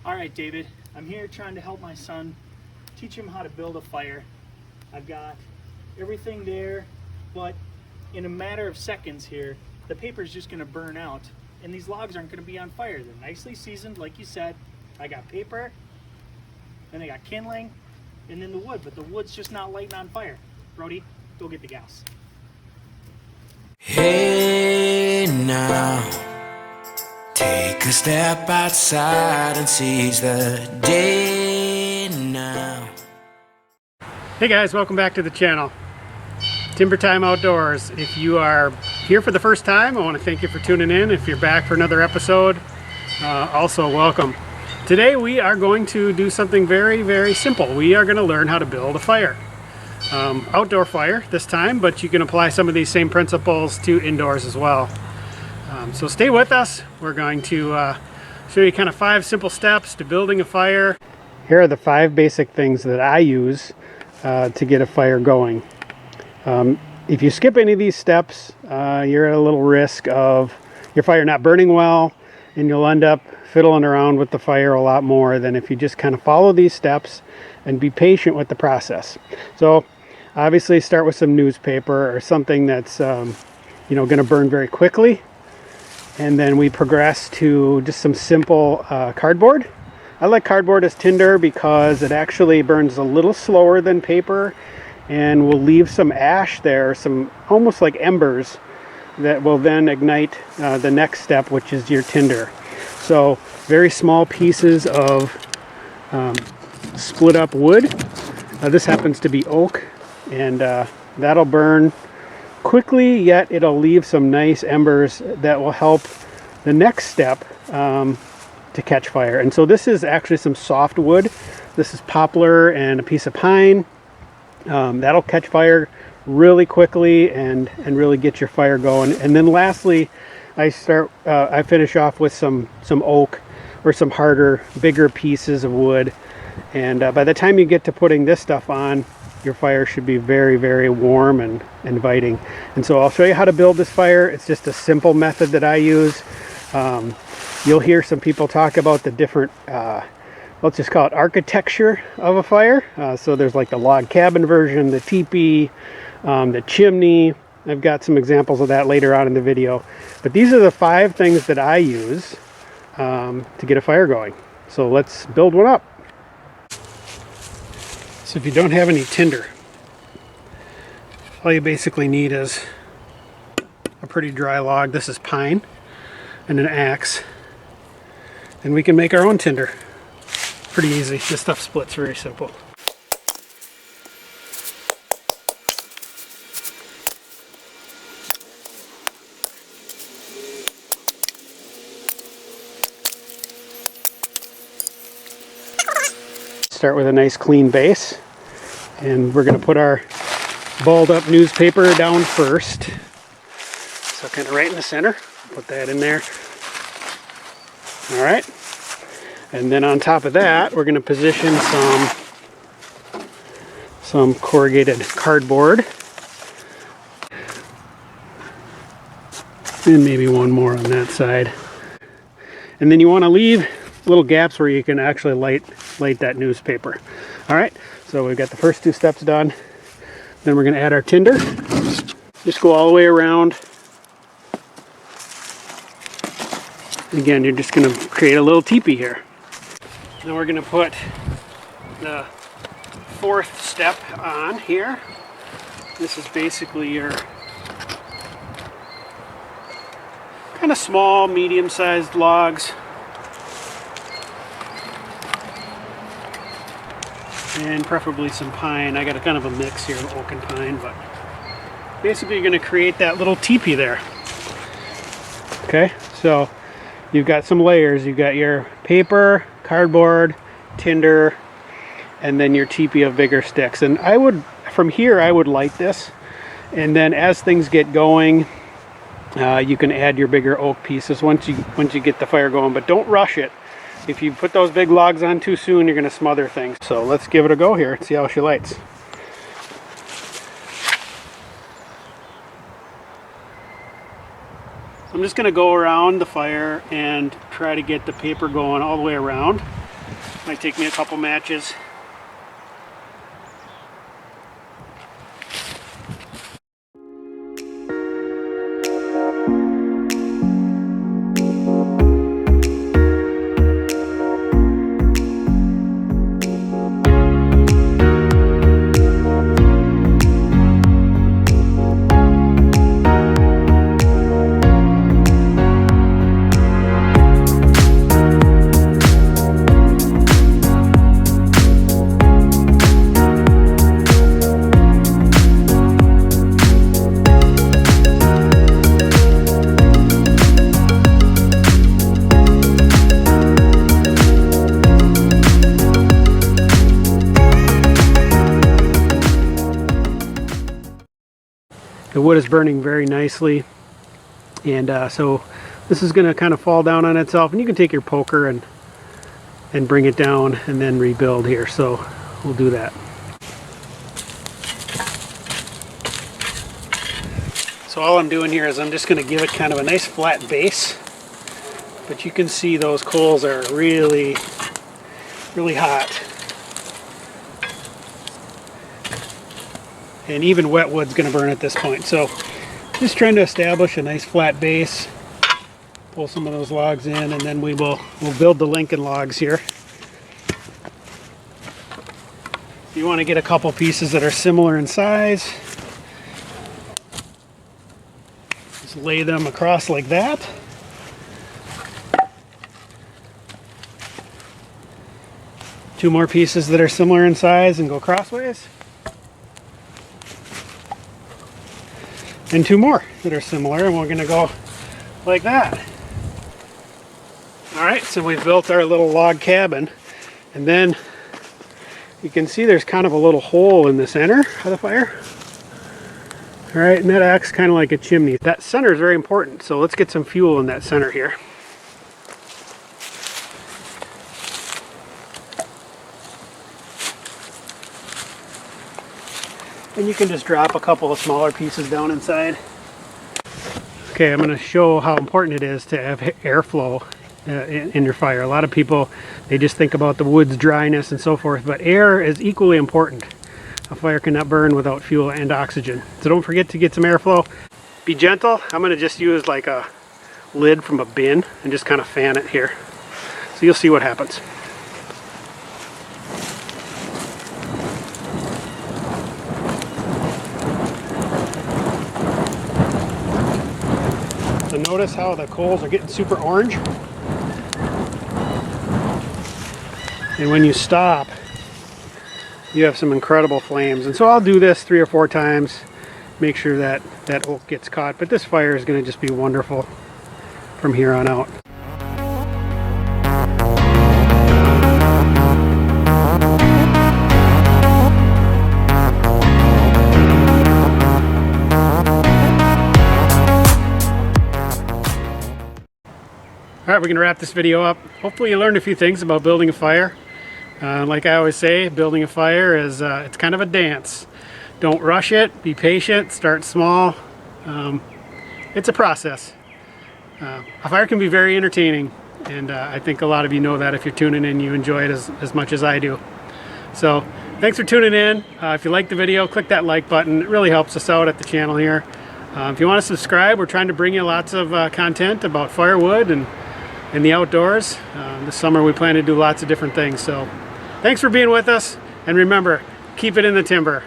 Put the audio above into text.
All right, David, I'm here trying to help my son, teach him how to build a fire. I've got everything there, but in a matter of seconds here, the paper is just going to burn out, and these logs aren't going to be on fire. They're nicely seasoned, like you said. I got paper, then I got kindling, and then the wood, but the wood's just not lighting on fire. Brody, go get the gas. Hey now, take a step outside and seize the day now. Hey guys, welcome back to the channel. Timber Time Outdoors. If you are here for the first time, I want to thank you for tuning in. If you're back for another episode, also welcome. Today we are going to do something very simple. We are going to learn how to build a fire. Outdoor fire this time, but you can apply some of these same principles to indoors as well. So stay with us. We're going to show you kind of 5 simple steps to building a fire. Here are the 5 basic things that I use to get a fire going. If you skip any of these steps, you're at a little risk of your fire not burning well, and you'll end up fiddling around with the fire a lot more than if you just kind of follow these steps and be patient with the process. So obviously start with some newspaper or something that's going to burn very quickly, and then we progress to just some simple cardboard. I like cardboard as tinder because it actually burns a little slower than paper and will leave some ash there, some almost like embers that will then ignite the next step, which is your tinder. So very small pieces of split up wood. This happens to be oak, and that'll burn quickly, yet it'll leave some nice embers that will help the next step to catch fire. And so this is actually some soft wood. This is poplar and a piece of pine. That'll catch fire really quickly and really get your fire going. And then lastly, I finish off with some oak or some harder, bigger pieces of wood. And by the time you get to putting this stuff on, your fire should be very warm and inviting. And so I'll show you how to build this fire. It's just a simple method that I use. You'll hear some people talk about the different, let's just call it architecture of a fire. So there's like the log cabin version, the tepee, the chimney. I've got some examples of that later on in the video. But these are the 5 things that I use to get a fire going. So let's build one up. So if you don't have any tinder, all you basically need is a pretty dry log. This is pine, and an axe. And we can make our own tinder. Pretty easy. This stuff splits very simple. Start with a nice clean base, and we're going to put our balled up newspaper down first. So kind of right in the center. Put that in there. All right. And then on top of that, we're going to position some corrugated cardboard. And maybe one more on that side. And then you want to leave little gaps where you can actually light that newspaper. All right, so we've got the first 2 steps done. Then we're going to add our tinder. Just go all the way around. Again, you're just going to create a little teepee here. Then we're going to put the 4th step on here. This is basically your kind of small, medium-sized logs. And preferably some pine. I got a kind of a mix here of oak and pine, but basically you're going to create that little teepee there. Okay, so you've got some layers. You've got your paper, cardboard, tinder, and then your teepee of bigger sticks. And from here I would light this, and then as things get going, you can add your bigger oak pieces once you get the fire going, but don't rush it. If you put those big logs on too soon, you're going to smother things. So let's give it a go here and see how she lights. I'm just going to go around the fire and try to get the paper going all the way around. Might take me a couple matches. The wood is burning very nicely, and so this is going to kind of fall down on itself, and you can take your poker and bring it down and then rebuild here. So we'll do that. So all I'm doing here is I'm just going to give it kind of a nice flat base, but you can see those coals are really hot. And even wet wood's going to burn at this point. So just trying to establish a nice flat base. Pull some of those logs in, and then we'll build the Lincoln logs here. You want to get a couple pieces that are similar in size. Just lay them across like that. Two more pieces that are similar in size and go crossways. And two more that are similar, and we're going to go like that. Alright, so we've built our little log cabin, and then you can see there's kind of a little hole in the center of the fire. Alright, and that acts kind of like a chimney. That center is very important, so let's get some fuel in that center here. And you can just drop a couple of smaller pieces down inside. Okay, I'm going to show how important it is to have airflow in your fire. A lot of people, they just think about the wood's dryness and so forth, but air is equally important. A fire cannot burn without fuel and oxygen. So don't forget to get some airflow. Be gentle. I'm going to just use like a lid from a bin and just kind of fan it here. So you'll see what happens. So notice how the coals are getting super orange. And when you stop, you have some incredible flames. And so I'll do this 3 or 4 times, make sure that that oak gets caught. But this fire is going to just be wonderful from here on out. Alright, we're going to wrap this video up. Hopefully you learned a few things about building a fire. Like I always say, building a fire is it's kind of a dance. Don't rush it, be patient, start small. It's a process. A fire can be very entertaining, and I think a lot of you know that. If you're tuning in, you enjoy it as much as I do. So thanks for tuning in. If you liked the video, click that like button. It really helps us out at the channel here. If you want to subscribe, we're trying to bring you lots of content about firewood and the outdoors. This summer we plan to do lots of different things. So thanks for being with us, and remember, keep it in the timber.